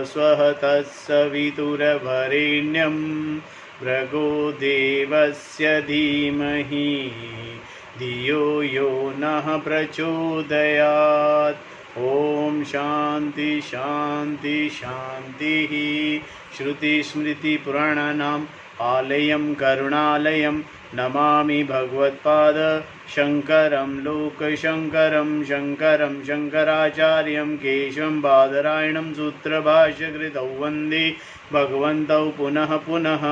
स्वः तत्सवितुर्वरेण्यं भृगो देवस्य धीमहि धियो यो नः प्रचोदयात्। ओम शांति शांति शांति। श्रुति स्मृति पुराणानाम् आलयं करुणालयं नमामि भगवत्पाद शंकरं लोकशंकरं शंकरं शंकराचार्यं केशवं बादरायणं सूत्रभाष्यकृतौ वन्दे भगवन्तौ पुनः पुनः।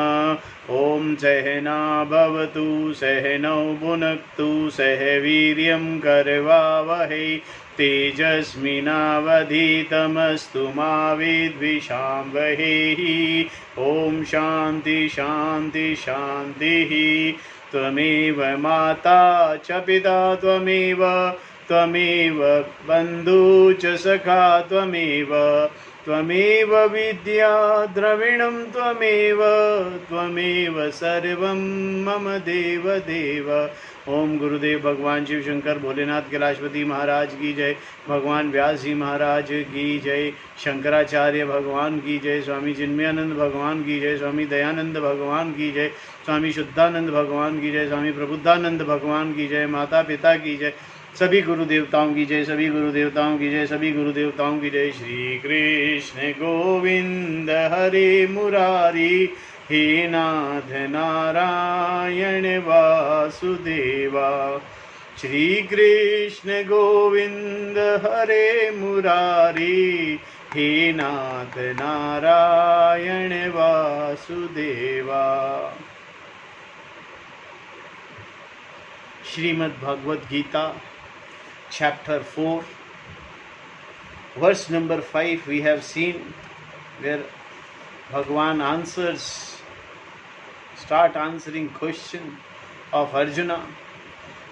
ओम सहना भवतु सहनौ भुनक्तु सह वीर्यं करवावहै तेजस्विनावधीतमस्तु मा विद्विषावहै। ओम शांति शांति शांति। त्वमेव माता च पिता त्वमेव त्वमेव बन्धु च सखा त्वमेव त्वमेव विद्या द्रविणं त्वमेव त्वमेव सर्वं मम देव देव। ओम गुरुदेव भगवान शिव शंकर भोलेनाथ कैलाशपति महाराज की जय। भगवान व्यास जी महाराज की जय। शंकराचार्य भगवान की जय। स्वामी चिन्मयानंद भगवान की जय। स्वामी दयानंद भगवान की जय। स्वामी शुद्धानंद भगवान की जय। स्वामी प्रबुद्धानंद भगवान की जय। माता पिता की जय। सभी गुरु देवताओं की जय। सभी गुरु देवताओं की जय। सभी गुरु देवताओं की जय। श्री कृष्ण गोविंद हरे मुरारी हे नाथ नारायण वासुदेवा। श्री कृष्ण गोविंद हरे मुरारी हे नाथ Narayan Vasudeva. Shrimad Bhagavad Gita chapter 4 verse number 5 we have seen, where Bhagwan start answering question of Arjuna.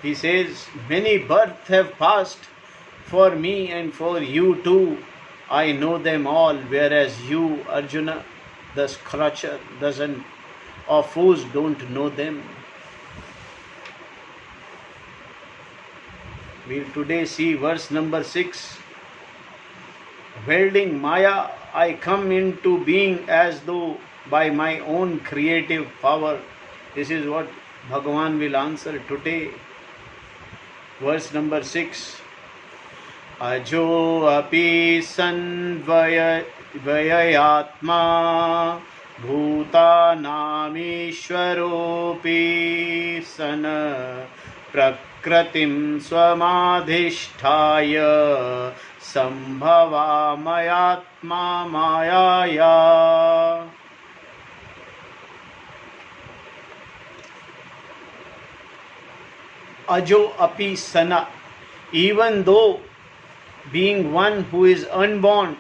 He says, many births have passed for me and for you too. I know them all, whereas you, Arjuna, the scratcher, doesn't, of fools don't know them. We will today see verse number 6. Welding Maya, I come into being as though by my own creative power. This is what Bhagavan will answer today. Verse number 6. Ajo api san vayatma bhutanamishwaropi sana प्रकृतिं स्वमाधिष्ठाय संभवामयात्मा मायाया। Ajo api sana, even though being one who is unborn,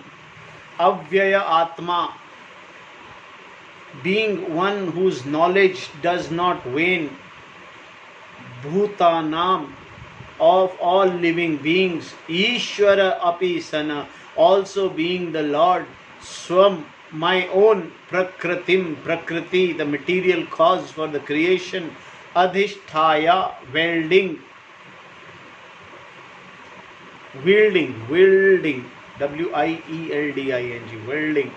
avyaya atma, being one whose knowledge does not wane, bhutanam, of all living beings, Ishvara api sana, also being the Lord, swam, my own, prakritim, prakriti, the material cause for the creation, adhishthaya, wielding, wielding, W-I-E-L-D-I-N-G, wielding,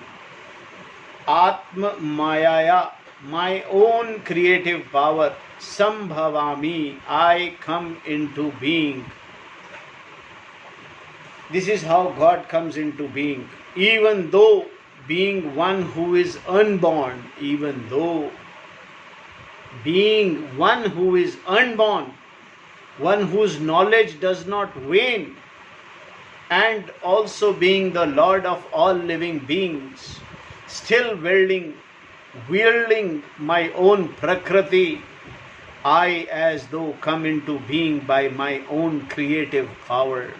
atma mayaya, my own creative power, Sambhavami, I come into being. This is how God comes into being. Even though being one who is unborn, even though being one who is unborn, one whose knowledge does not wane, and also being the Lord of all living beings, still wielding my own prakriti, I as though come into being by my own creative power.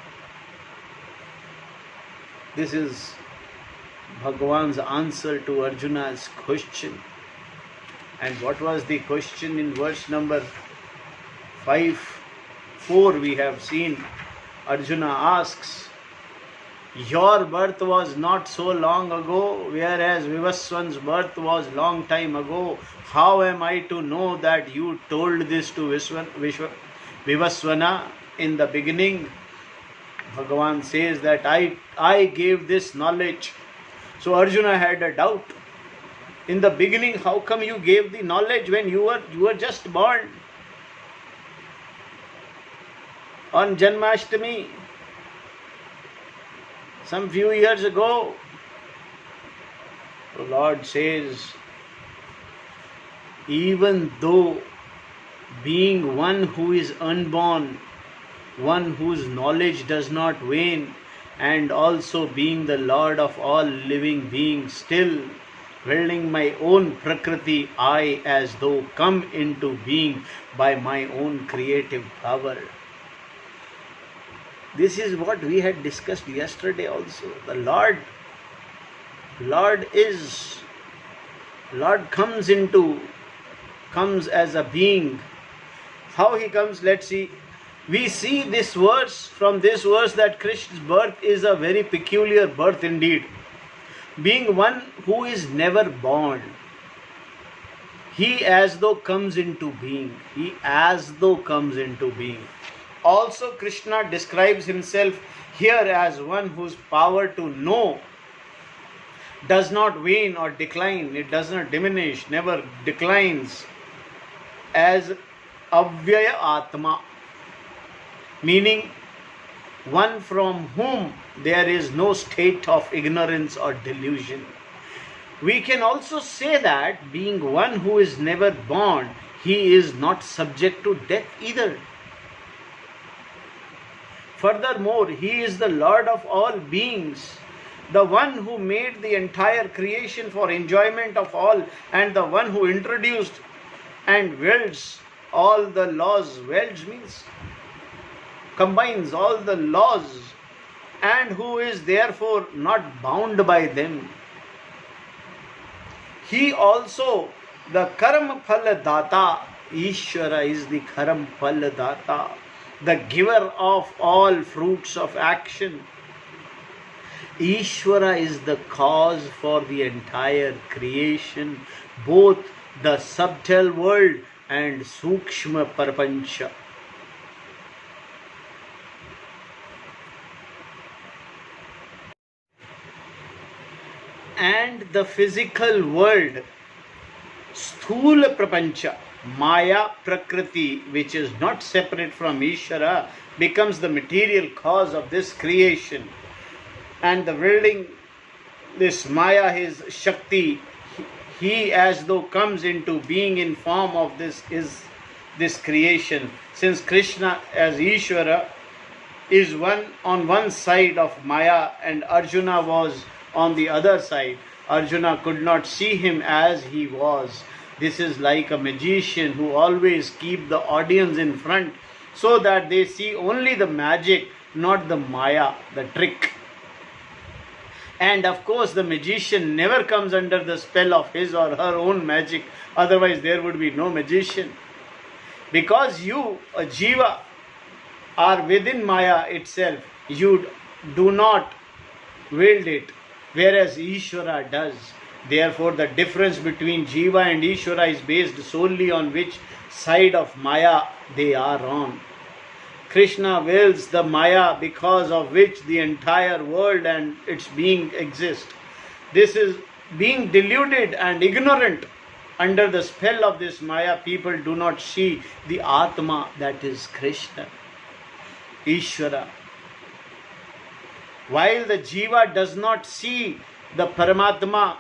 This is Bhagavan's answer to Arjuna's question. And what was the question in verse number 4 we have seen. Arjuna asks, your birth was not so long ago, whereas Vivaswan's birth was long time ago. How am I to know that you told this to Vivaswana in the beginning? Bhagavan says that I gave this knowledge So Arjuna had a doubt. In the beginning, how come you gave the knowledge when you were just born? On Janmashtami, some few years ago, the Lord says, even though being one who is unborn, one whose knowledge does not wane, and also being the Lord of all living beings, still wielding my own Prakriti, I as though come into being by my own creative power. This is what we had discussed yesterday also. The Lord comes as a being. How he comes, let's see. We see this verse, from this verse, that Krishna's birth is a very peculiar birth indeed. Being one who is never born, he as though comes into being. He as though comes into being. Also, Krishna describes himself here as one whose power to know does not wane or decline. It does not diminish, never declines, as Avyaya Atma, meaning one from whom there is no state of ignorance or delusion. We can also say that being one who is never born, he is not subject to death either. Furthermore, he is the Lord of all beings, the one who made the entire creation for enjoyment of all, and the one who introduced and wields all the laws. Wields means combines all the laws, and who is therefore not bound by them. He also, the Karam Phala Data, Ishvara is the Karam Phala Data, the giver of all fruits of action. Ishvara is the cause for the entire creation, both the subtle world and Sukshma Parpancha. And the physical world, Sthula Prapancha, Maya Prakriti, which is not separate from Ishvara, becomes the material cause of this creation. And the wielding this Maya, his Shakti, he as though comes into being in form of this creation. Since Krishna as Ishvara is one on one side of Maya and Arjuna was on the other side, Arjuna could not see him as he was. This is like a magician who always keep the audience in front so that they see only the magic, not the Maya, the trick. And of course, the magician never comes under the spell of his or her own magic. Otherwise, there would be no magician. Because you, a Jiva, are within Maya itself, you do not wield it, whereas Ishvara does. Therefore, the difference between Jiva and Ishvara is based solely on which side of Maya they are on. Krishna wields the Maya, because of which the entire world and its being exist. This is being deluded and ignorant under the spell of this Maya. People do not see the Atma, that is Krishna, Ishvara. While the Jiva does not see the Paramatma,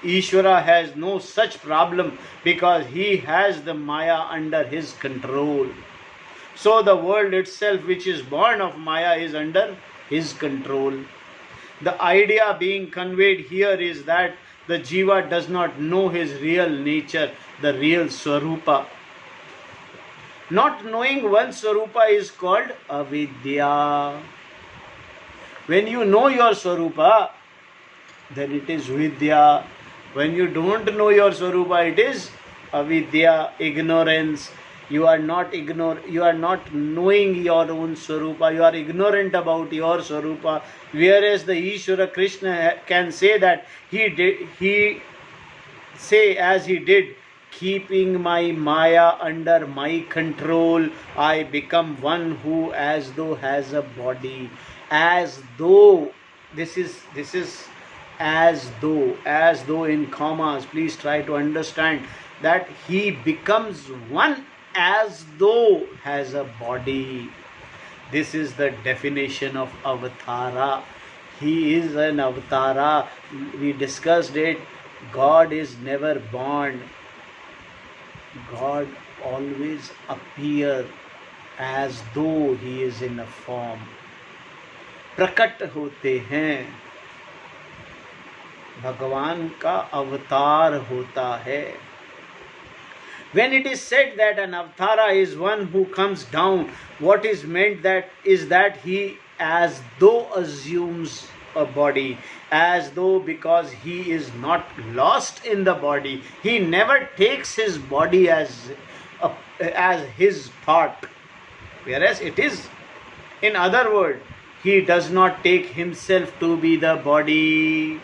Ishvara has no such problem because he has the Maya under his control. So the world itself, which is born of Maya, is under his control. The idea being conveyed here is that the Jiva does not know his real nature, the real Swarupa. Not knowing one's Swarupa is called avidya. When you know your Swarupa, then it is Vidya. When you don't know your Swarupa, it is avidya, ignorance. You are not knowing your own Swarupa. You are ignorant about your Swarupa. Whereas the Ishvara Krishna can say that he say as he did, keeping my Maya under my control, I become one who as though has a body. As though, this is as though in commas, please try to understand that he becomes one as though has a body. This is the definition of avatara. He is an avatara. We discussed it. God is never born. God always appears as though he is in a form. प्रकट होते हैं, भगवान का अवतार होता है. When it is said that an avatara is one who comes down, what is meant that is that he as though assumes a body, as though, because he is not lost in the body, he never takes his body as his part, whereas it is, in other words, he does not take himself to be the body.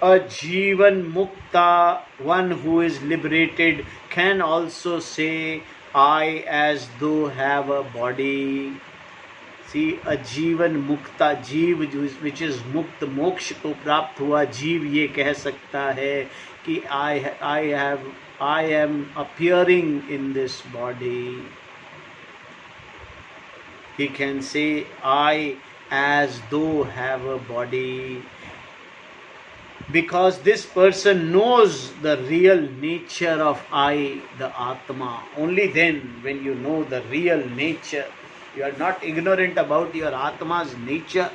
A Jivan Mukta, one who is liberated, can also say, I as though have a body. See, a Jivan Mukta, जीव which is मुक्त, मोक्ष को प्राप्त हुआ जीव ये कह सकता है कि I am appearing in this body. He can say, I as though have a body. Because this person knows the real nature of I, the Atma. Only then, when you know the real nature, you are not ignorant about your Atma's nature.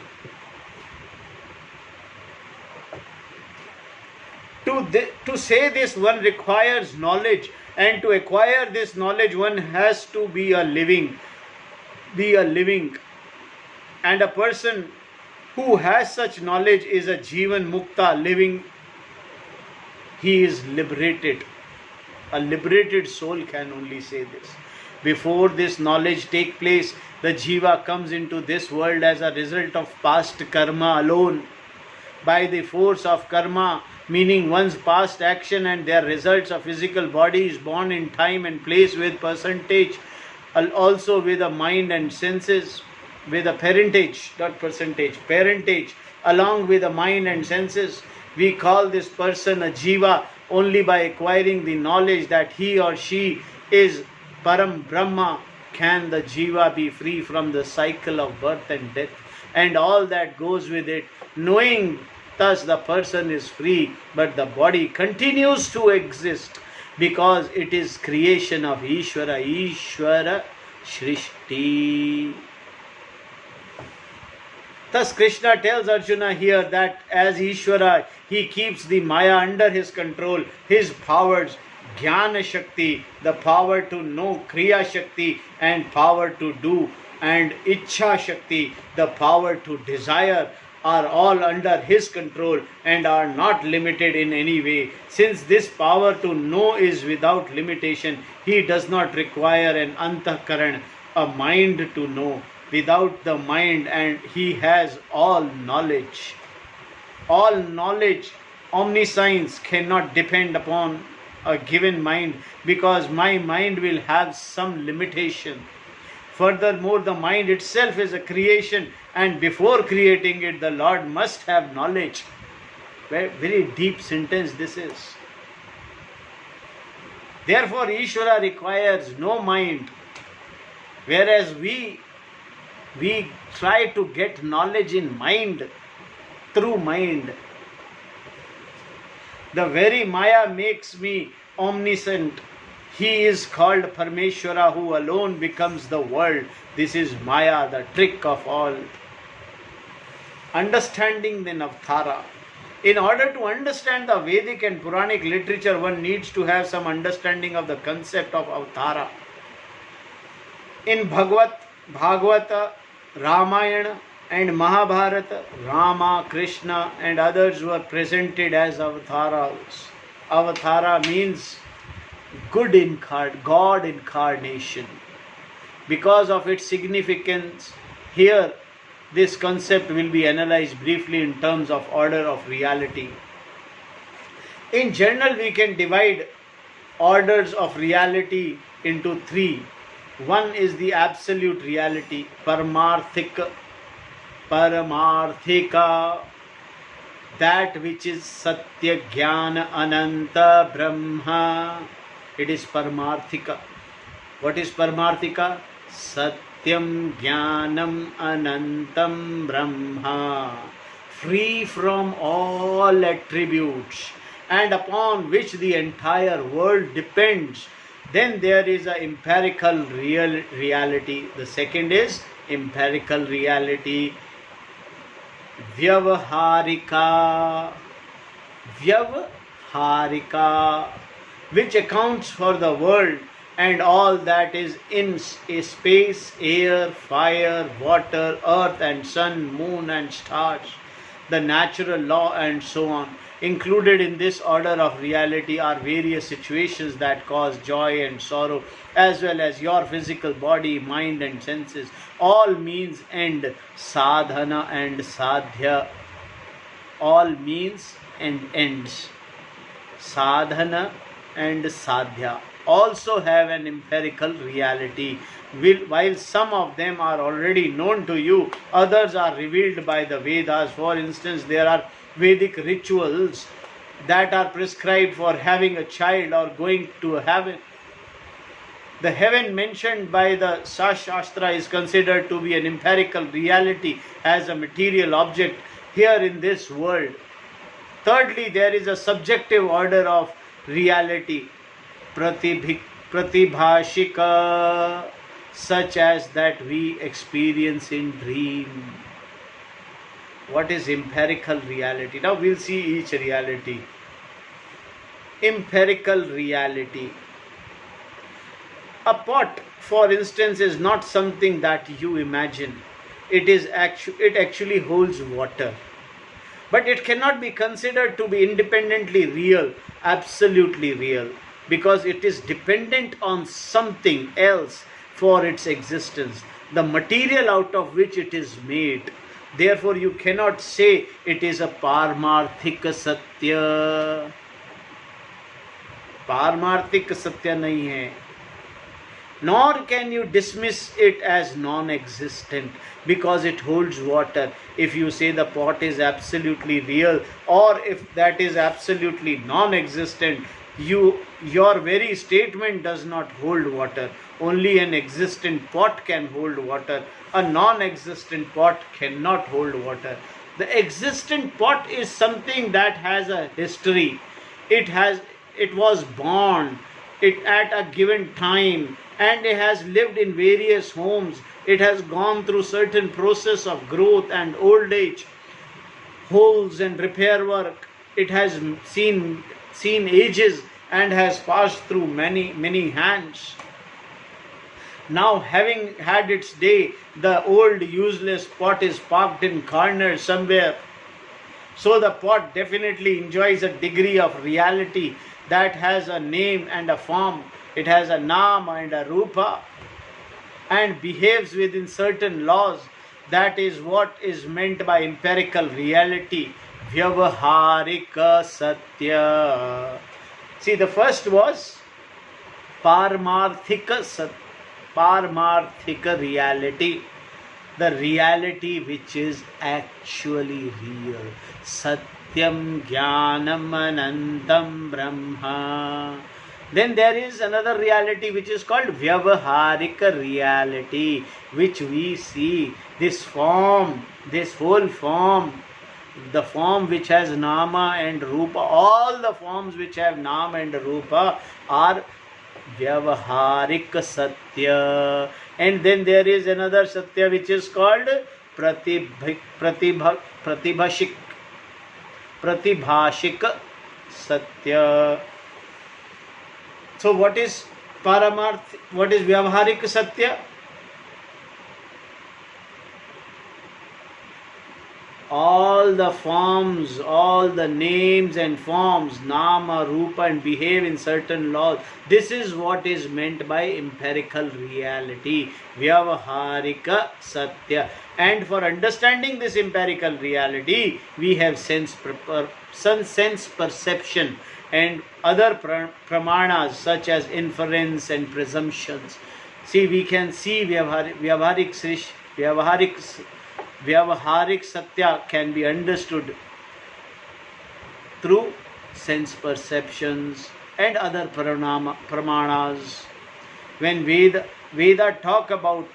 To say this, one requires knowledge, and to acquire this knowledge, one has to be a living. And a person who has such knowledge is a Jivan Mukta, living. He is liberated. A liberated soul can only say this. Before this knowledge take place, the Jiva comes into this world as a result of past karma alone. By the force of karma, meaning one's past action and their results, a physical body is born in time and place with percentage, also with a mind and senses, with a parentage, not percentage, parentage, along with the mind and senses. We call this person a Jiva only by acquiring the knowledge that he or she is Param Brahma. Can the Jiva be free from the cycle of birth and death and all that goes with it? Knowing thus the person is free, but the body continues to exist because it is creation of Ishvara Shrishti. Thus Krishna tells Arjuna here that as Ishvara, he keeps the Maya under his control, his powers, Jnana Shakti, the power to know, Kriya Shakti, and power to do, and Ichha Shakti, the power to desire, are all under his control and are not limited in any way. Since this power to know is without limitation, he does not require an antahkaran, a mind to know. Without the mind, and he has all knowledge. All knowledge, omniscience cannot depend upon a given mind, because my mind will have some limitation. Furthermore, the mind itself is a creation, and before creating it, the Lord must have knowledge. Very deep sentence this is. Therefore, Ishvara requires no mind, whereas we try to get knowledge in mind, through mind. The very Maya makes me omniscient. He is called Parameshwara, who alone becomes the world. This is Maya, the trick of all. Understanding then Avatara. In order to understand the Vedic and Puranic literature, one needs to have some understanding of the concept of Avatara. In Bhagavata, Ramayana and Mahabharata, Rama, Krishna and others were presented as Avataras. Avatara means God incarnation. Because of its significance, here this concept will be analyzed briefly in terms of order of reality. In general, we can divide orders of reality into three. One is the absolute reality, Paramarthika. that which is Satya Jnana Ananta Brahma. It is Paramarthika. What is Paramarthika? Satyam Jnanam Anantam Brahma. Free from all attributes and upon which the entire world depends. Then there is an empirical reality. The second is empirical reality. Vyavaharika. Vyavaharika, which accounts for the world and all that is in space, air, fire, water, earth and sun, moon and stars, the natural law and so on. Included in this order of reality are various situations that cause joy and sorrow, as well as your physical body, mind and senses. All means end, sadhana and sadhya. All means and ends, sadhana and sadhya, also have an empirical reality. While some of them are already known to you, others are revealed by the Vedas. For instance, there are Vedic rituals that are prescribed for having a child or going to heaven. The heaven mentioned by the Shastra is considered to be an empirical reality as a material object here in this world. Thirdly, there is a subjective order of reality, pratibhashika, such as that we experience in dream. What is empirical reality? Now we'll see each reality. Empirical reality. A pot, for instance, is not something that you imagine. It actually holds water. But it cannot be considered to be independently real, absolutely real, because it is dependent on something else for its existence, the material out of which it is made. Therefore, you cannot say it is a Paramarthika Satya. Paramarthika Satya nahi hai. Nor can you dismiss it as non-existent because it holds water. If you say the pot is absolutely real, or if that is absolutely non-existent, your very statement does not hold water. Only an existent pot can hold water. A non-existent pot cannot hold water. The existent pot is something that has a history. It was born at a given time, and it has lived in various homes. It has gone through certain process of growth and old age, holes and repair work. It has seen ages and has passed through many hands. Now, having had its day, the old useless pot is parked in corner somewhere. So the pot definitely enjoys a degree of reality that has a name and a form. It has a nama and a rupa and behaves within certain laws. That is what is meant by empirical reality. Vyavaharika Satya. See, the first was Paramarthika reality. The reality which is actually real. Satyam Jnanam Anantam Brahma. Then there is another reality which is called Vyavaharika reality, which we see. This form, this whole form, the form which has Nama and Rupa, all the forms which have Nama and Rupa are Vyavaharika Satya. And then there is another Satya which is called Pratibhashik Satya. So what is Paramarth? What is Vyavaharik Satya? All the forms, all the names and forms, Nama, Rupa, and behave in certain laws. This is what is meant by empirical reality, Vyavaharika Satya. And for understanding this empirical reality, we have sense perception and other pramanas such as inference and presumptions. See, we can see Vyavaharik Satya can be understood through sense perceptions and other pramanas. When Veda talk about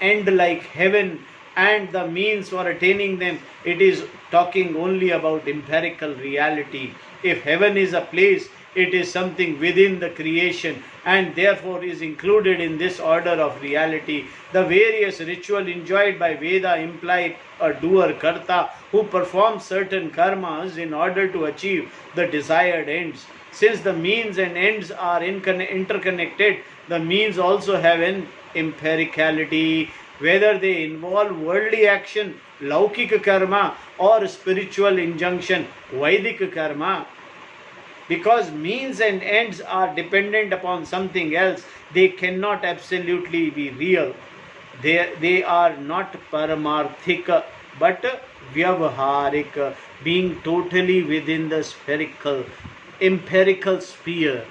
end like heaven and the means for attaining them, it is talking only about empirical reality. If heaven is a place, it is something within the creation and therefore is included in this order of reality. The various ritual enjoyed by Veda imply a doer karta who performs certain karmas in order to achieve the desired ends. Since the means and ends are interconnected, the means also have an empiricality, whether they involve worldly action, laukika karma, or spiritual injunction, Vedic karma. Because means and ends are dependent upon something else, they cannot absolutely be real. They are not paramarthika, but vyavaharika, being totally within the spherical, empirical sphere.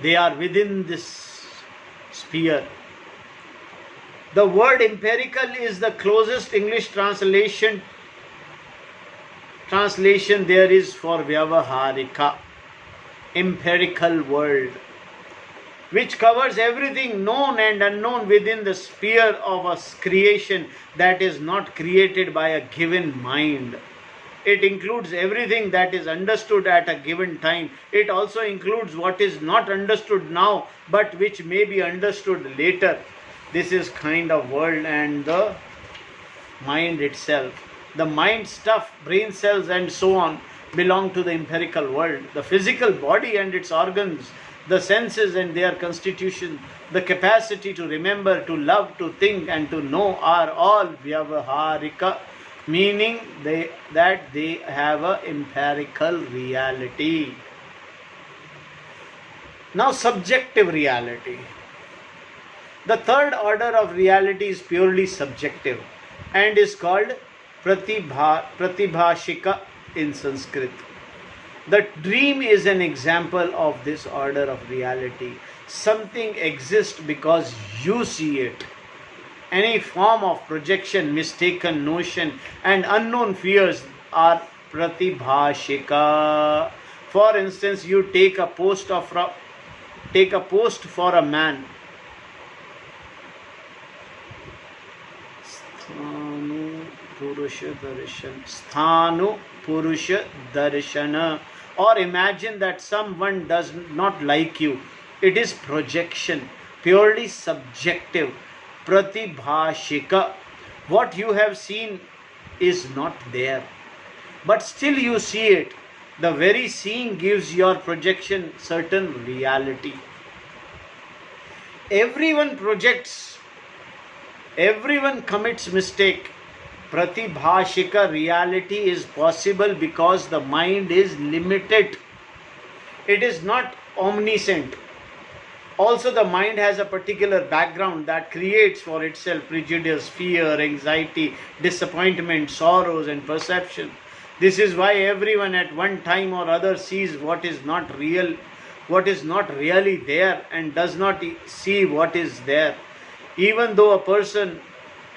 They are within this sphere. The word empirical is the closest English translation there is for vyavaharika, empirical world, which covers everything known and unknown within the sphere of a creation that is not created by a given mind. It includes everything that is understood at a given time. It also includes what is not understood now but which may be understood later. This is kind of world and the mind itself. The mind stuff, brain cells and so on belong to the empirical world. The physical body and its organs, the senses and their constitution, the capacity to remember, to love, to think and to know are all vyavaharika, meaning that they have an empirical reality. Now subjective reality. The third order of reality is purely subjective and is called pratibhashika in Sanskrit. The dream is an example of this order of reality. Something exists because you see it. Any form of projection, mistaken notion and unknown fears are pratibhashika. For instance, you take a post for a man. Sthanu Purusha Darshana, or imagine that someone does not like you. It is projection, purely subjective, pratibhashika. What you have seen is not there, but still you see it. The very seeing gives your projection certain reality. Everyone projects, everyone commits mistake. Pratibhashika reality is possible because the mind is limited. It is not omniscient. Also, the mind has a particular background that creates for itself prejudice, fear, anxiety, disappointment, sorrows and perception. This is why everyone at one time or other sees what is not real, what is not really there, and does not see what is there. Even though a person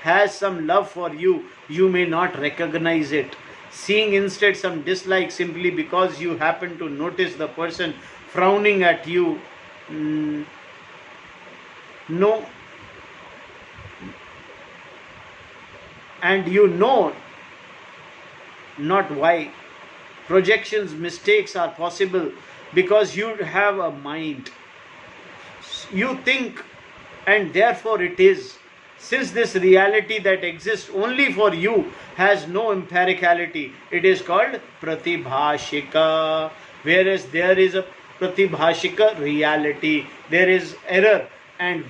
has some love for you, you may not recognize it, seeing instead some dislike simply because you happen to notice the person frowning at you. No, and you know not why. Projections, mistakes are possible because you have a mind. You think and therefore it is. Since this reality that exists only for you has no empiricality, it is called pratibhashika. Whereas there is a pratibhashika reality, there is error, and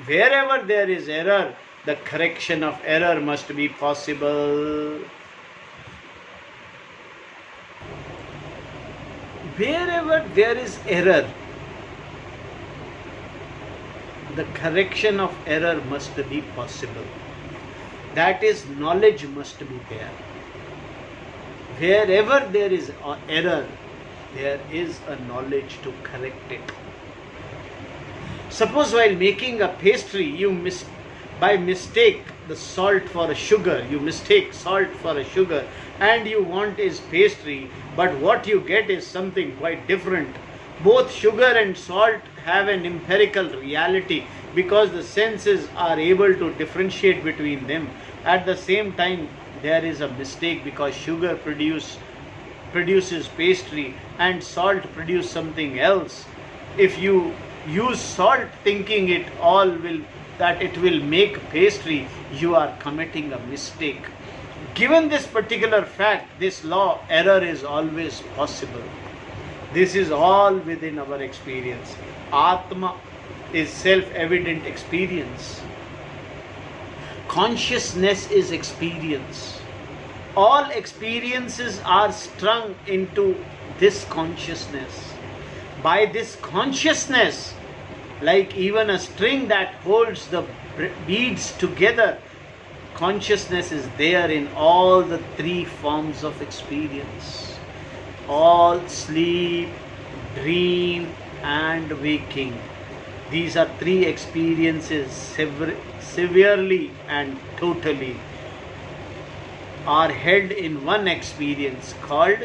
wherever there is error, the correction of error must be possible. Wherever there is error, the correction of error must be possible. That is, knowledge must be there. Wherever there is an error, there is a knowledge to correct it. Suppose while making a pastry, you by mistake the salt for a sugar, you mistake salt for a sugar, and you want is pastry, but what you get is something quite different. Both sugar and salt have an empirical reality because the senses are able to differentiate between them. At the same time, there is a mistake because sugar produces pastry and salt produces something else. If you use salt thinking that it will make pastry, you are committing a mistake. Given this particular fact, this law, error is always possible. This is all within our experience. Atma is self-evident experience. Consciousness is experience. All experiences are strung into this consciousness. By this consciousness, like even a string that holds the beads together, consciousness is there in all the three forms of experience. All sleep, dream and waking. These are three experiences severely and totally are held in one experience called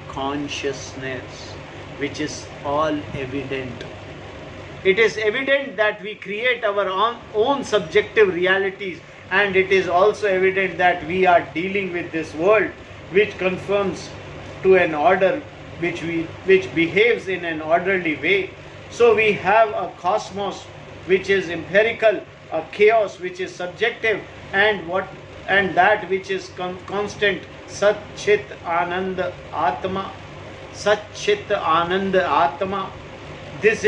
consciousness, which is all evident. It is evident that we create our own subjective realities, and it is also evident that we are dealing with this world which conforms to an order which behaves in an orderly way. So we have a cosmos which is empirical, a chaos which is subjective, and that which is constant, Sat Chit Anand Atma. Sat Chit Anand Atma. This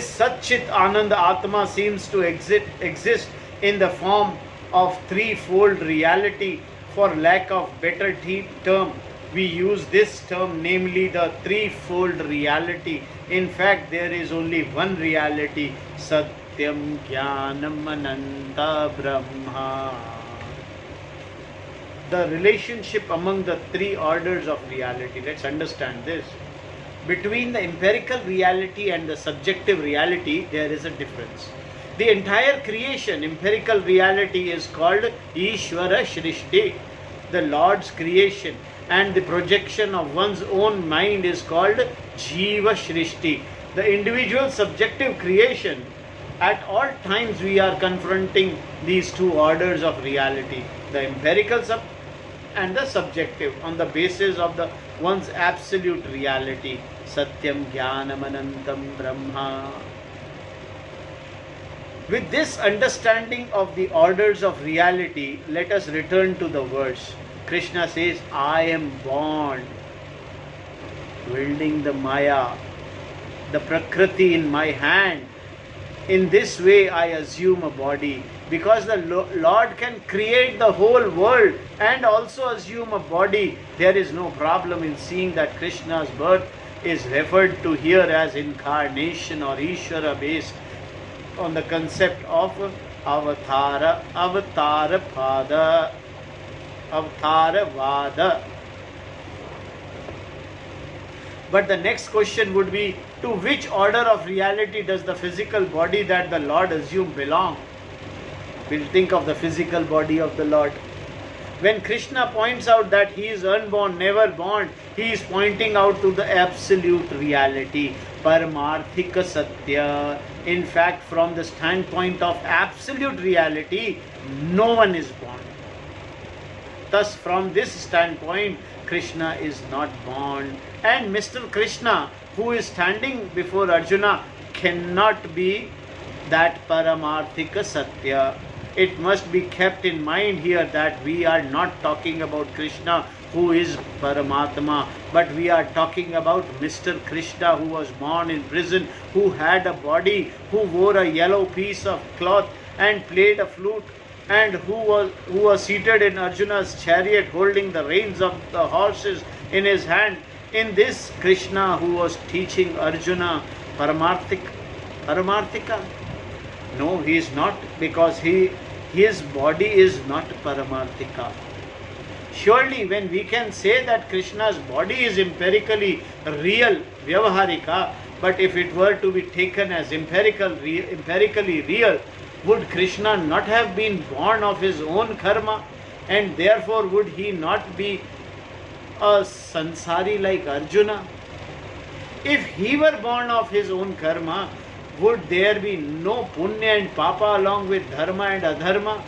Sat Chit Anand Atma seems to exist in the form of threefold reality. For lack of better term, we use this term, namely the threefold reality. In fact, there is only one reality, Satyam Jnanam Ananta Brahma. The relationship among the three orders of reality. Let's understand this. Between the empirical reality and the subjective reality, there is a difference. The entire creation, empirical reality, is called Ishvara Shrishti, the Lord's creation, and the projection of one's own mind is called Jiva Shrishti, the individual subjective creation. At all times we are confronting these two orders of reality, the empirical and the subjective, on the basis of one's absolute reality. Satyam Jnanam Anantam Brahma. With this understanding of the orders of reality, let us return to the verse. Krishna says, I am born, wielding the Maya, the Prakriti in my hand. In this way I assume a body. Because the Lord can create the whole world and also assume a body, there is no problem in seeing that Krishna's birth is referred to here as incarnation or Ishvara based on the concept of Avatara Vada. But the next question would be, to which order of reality does the physical body that the Lord assumed belong? We'll think of the physical body of the Lord. When Krishna points out that he is unborn, never born, he is pointing out to the absolute reality, Paramarthika Satya. In fact, from the standpoint of absolute reality, no one is born. Thus, from this standpoint, Krishna is not born. And Mr. Krishna, who is standing before Arjuna, cannot be that Paramarthika Satya. It must be kept in mind here that we are not talking about Krishna who is Paramatma, but we are talking about Mr. Krishna who was born in prison, who had a body, who wore a yellow piece of cloth and played a flute, and who was seated in Arjuna's chariot holding the reins of the horses in his hand. In this Krishna who was teaching Arjuna Paramarthika? No, he is not, because his body is not Paramarthika. Surely when we can say that Krishna's body is empirically real, Vyavaharika, but if it were to be taken as empirically real, would Krishna not have been born of his own karma, and therefore would he not be a sansari like Arjuna? If he were born of his own karma, would there be no punya and papa along with dharma and adharma,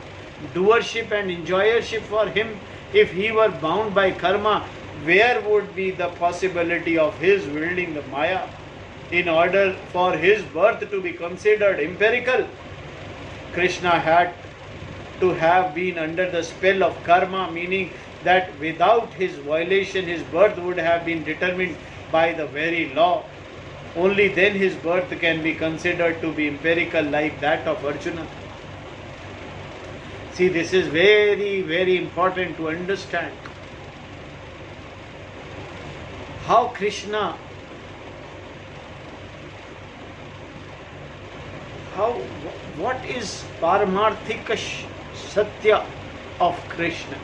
doership and enjoyership for him? If he were bound by karma, where would be the possibility of his wielding the Maya in order for his birth to be considered empirical? Krishna had to have been under the spell of karma, meaning that without his violation his birth would have been determined by the very law. Only then his birth can be considered to be empirical like that of Arjuna. See, this is very, very important to understand. How Krishna, what is Paramarthika Satya of Krishna?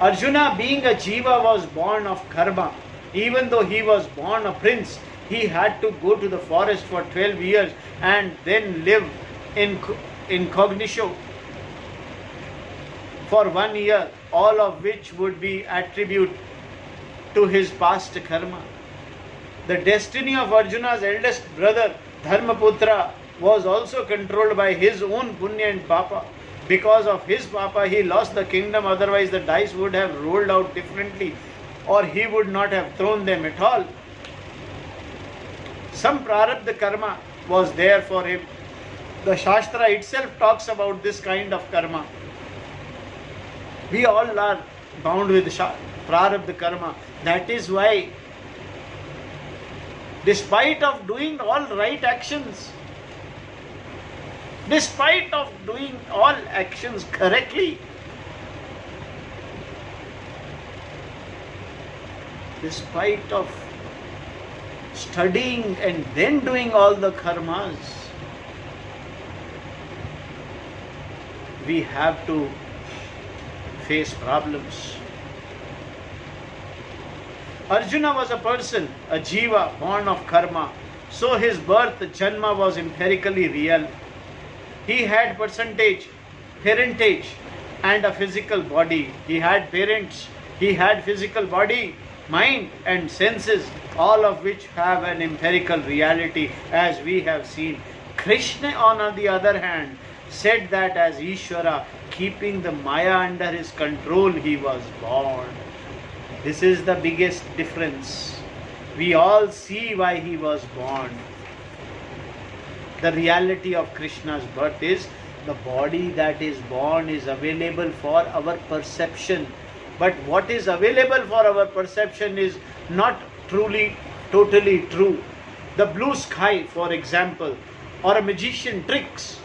Arjuna, being a jiva, was born of karma. Even though he was born a prince, he had to go to the forest for 12 years and then live incognito for 1 year, all of which would be attributed to his past karma. The destiny of Arjuna's eldest brother, Dharmaputra, was also controlled by his own punya and papa. Because of his papa, he lost the kingdom, otherwise the dice would have rolled out differently, or he would not have thrown them at all. Some prarabdha karma was there for him. The Shastra itself talks about this kind of karma. We all are bound with prarabdha karma. That is why, despite of doing all right actions, despite of doing all actions correctly, despite of studying and then doing all the karmas, we have to face problems. Arjuna was a person, a jiva born of karma, so his birth, janma, was empirically real. He had parentage, and a physical body. He had parents, he had physical body, mind and senses, all of which have an empirical reality, as we have seen. Krishna, on the other hand, said that as Ishvara, keeping the Maya under his control, he was born. This is the biggest difference. We all see why he was born. The reality of Krishna's birth is the body that is born is available for our perception. But what is available for our perception is not truly, totally true. The blue sky, for example, or a magician tricks.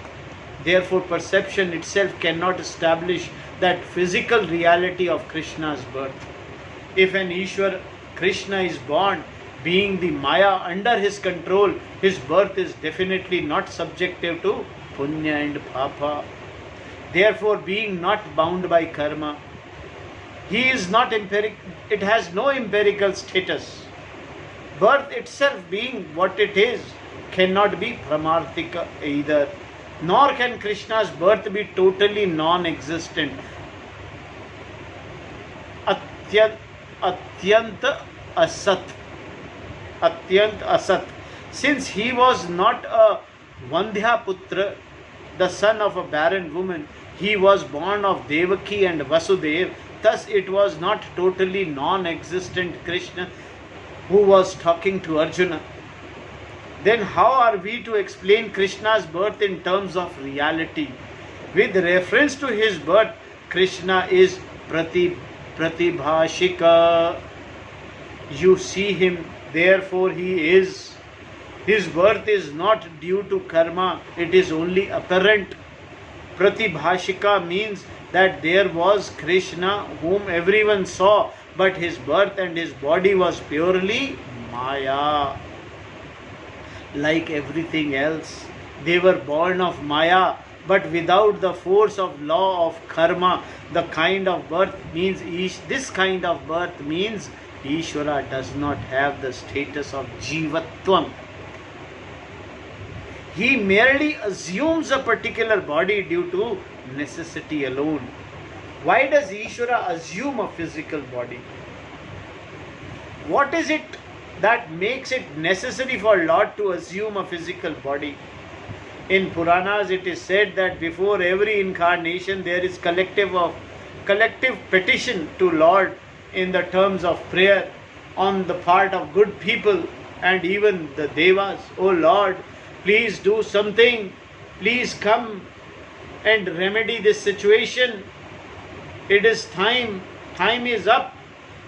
Therefore, perception itself cannot establish that physical reality of Krishna's birth. If an Ishwar, Krishna, is born, being the Maya under his control, his birth is definitely not subjective to punya and papa. Therefore, being not bound by karma, he is not it has no empirical status. Birth itself, being what it is, cannot be pramarthika either. Nor can Krishna's birth be totally non-existent. Atyant asat. Atyant asat. Since he was not a Vandhya Putra, the son of a barren woman, he was born of Devaki and Vasudev. Thus it was not totally non-existent Krishna who was talking to Arjuna. Then how are we to explain Krishna's birth in terms of reality? With reference to his birth, Krishna is Pratibhashika. You see him, therefore he is. His birth is not due to karma, it is only apparent. Pratibhashika means that there was Krishna whom everyone saw, but his birth and his body was purely Maya. Like everything else, they were born of Maya, but without the force of law of karma. The kind of birth means this kind of birth means Ishvara does not have the status of Jivatvam. He merely assumes a particular body due to necessity alone. Why does Ishvara assume a physical body? What is it that makes it necessary for Lord to assume a physical body? In Puranas it is said that before every incarnation there is collective petition to Lord in the terms of prayer on the part of good people and even the Devas. Oh Lord, please do something. Please come and remedy this situation. It is time. Time is up.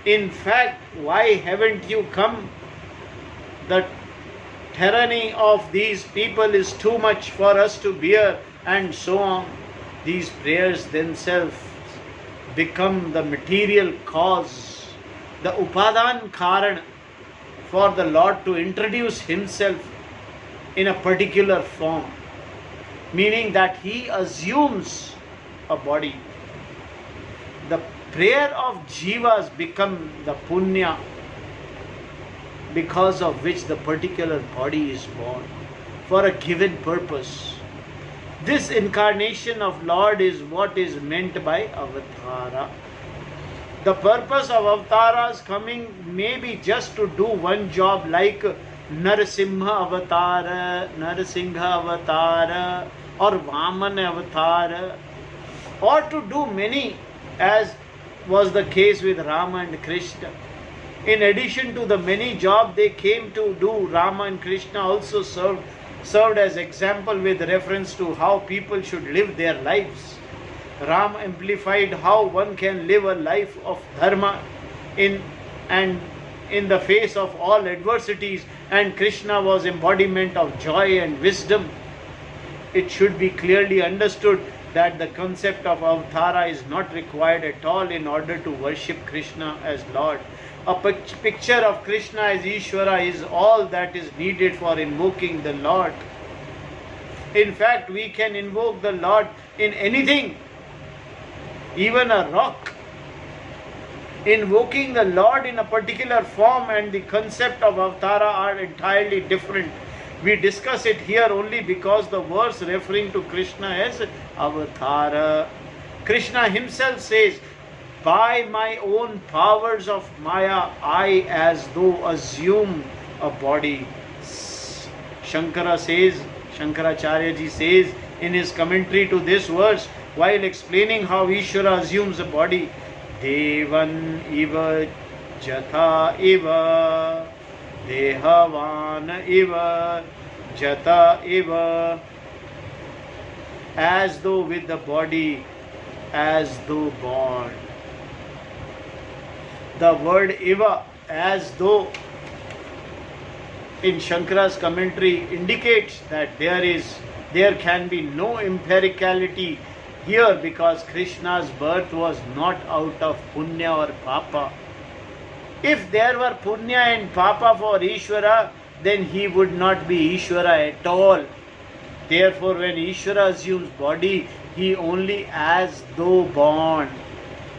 In fact, why haven't you come? The tyranny of these people is too much for us to bear, and so on. These prayers themselves become the material cause, the upadan karan for the Lord to introduce himself in a particular form, meaning that he assumes a body. The prayer of jivas become the punya because of which the particular body is born for a given purpose. This incarnation of Lord is what is meant by avatara. The purpose of avatars coming may be just to do one job, like Narasimha Avatar or Vaman Avatar, or to do many, as was the case with Rama and Krishna. In addition to the many jobs they came to do, Rama and Krishna also served as example with reference to how people should live their lives. Ram amplified how one can live a life of dharma in the face of all adversities, and Krishna was embodiment of joy and wisdom. It should be clearly understood that the concept of avatara is not required at all in order to worship Krishna as Lord. A picture of Krishna as Ishvara is all that is needed for invoking the Lord. In fact, we can invoke the Lord in anything, even a rock. Invoking the Lord in a particular form and the concept of avatara are entirely different. We discuss it here only because the verse referring to Krishna as avatara. Krishna himself says, by my own powers of Maya, I as though assume a body. Shankaracharya ji says in his commentary to this verse, while explaining how Ishvara assumes a body, Devan iva jatha iva, dehavan iva jata iva, as though with the body, as though born. The word iva, as though, in Shankara's commentary indicates that there can be no empiricality here, because Krishna's birth was not out of punya or papa. If there were punya and papa for Ishvara, then he would not be Ishvara at all. Therefore, when Ishvara assumes body, he only as though born.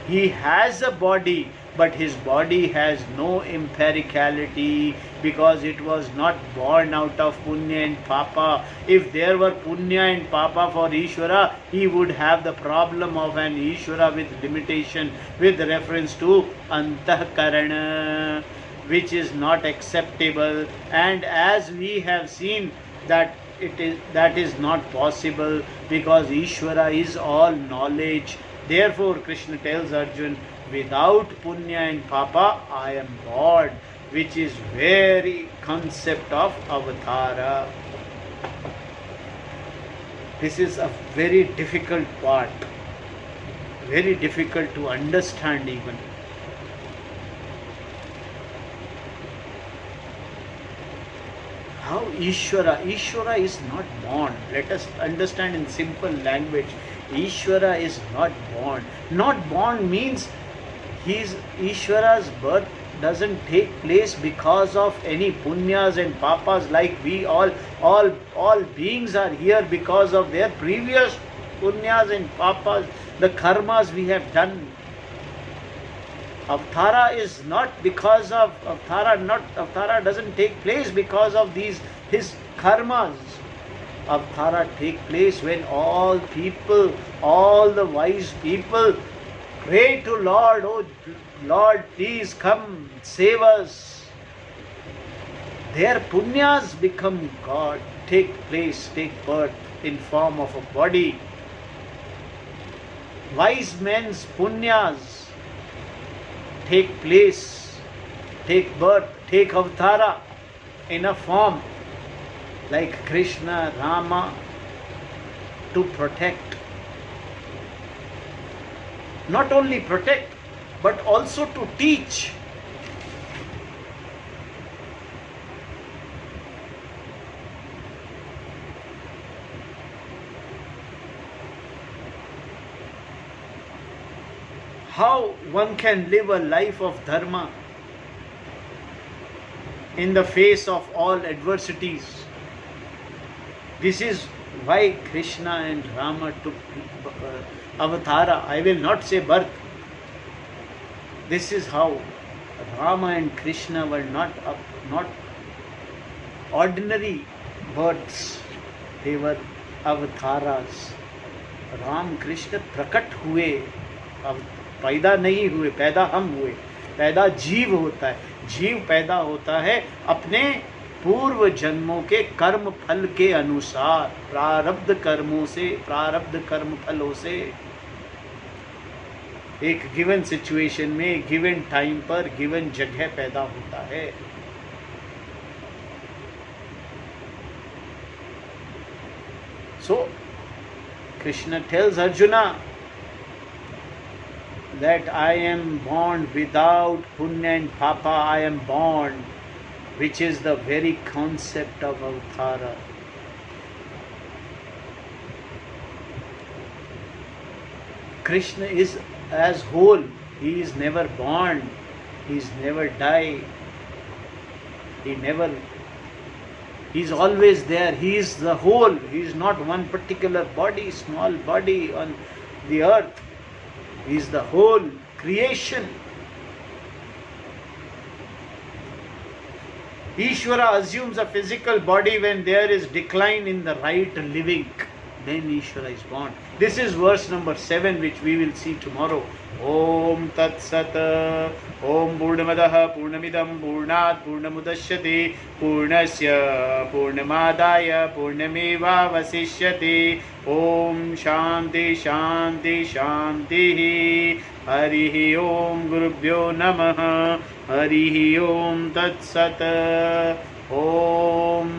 He has a body, but his body has no empiricality because it was not born out of punya and papa. If there were punya and papa for Ishvara, he would have the problem of an Ishvara with limitation with reference to antahkarana, which is not acceptable. And as we have seen that that is not possible, because Ishvara is all knowledge. Therefore, Krishna tells Arjun, without punya and papa, I am God, which is very concept of avatara. This is a very difficult part, very difficult to understand even. How Ishvara is not born. Let us understand in simple language. Ishvara is not born. Not born means Ishvara's birth doesn't take place because of any punyas and papas, like we all beings are here because of their previous punyas and papas, the karmas we have done. Avatara is not because of Avatara doesn't take place because of his karmas. Avatara take place when all people, all the wise people pray to Lord, oh Lord, please come save us. Their punyas become God, take place, take birth in form of a body. Wise men's punyas take place, take birth, take avatara in a form like Krishna, Rama, to protect. Not only protect, but also to teach. How one can live a life of dharma in the face of all adversities. This is why Krishna and Rama took avatara. I will not say birth. This is how Rama and Krishna were not ordinary births. They were avataras. Ram Krishna प्रकट हुए, अब पैदा नहीं हुए, पैदा हम हुए. पैदा जीव होता है. जीव पैदा होता है अपने पूर्व जन्मों के कर्म फल के अनुसार, प्रारब्ध कर्मों से, प्रारब्ध कर्म फलों से. एक गिवन सिचुएशन में, गिवन टाइम पर, गिवन जगह पैदा होता है. So Krishna tells Arjuna that I am born without punya and papa. I am born, which is the very concept of avatara. Krishna is as whole. He is never born. He is never die. He is always there. He is the whole. He is not one particular body, small body on the earth. He is the whole creation. Ishvara assumes a physical body when there is decline in the right living. Then Ishvara is born. This is verse number 7, which we will see tomorrow. Om Tat Sat. Om Purnamadaha Purnamidam Purnat Purnamudashyate Purnasya Purnamadaya Purnameva Vasishyate. Om Shanti Shanti Shanti. Harihi Om Gurubhyo Namaha. Harihi Om Tat Sat. Om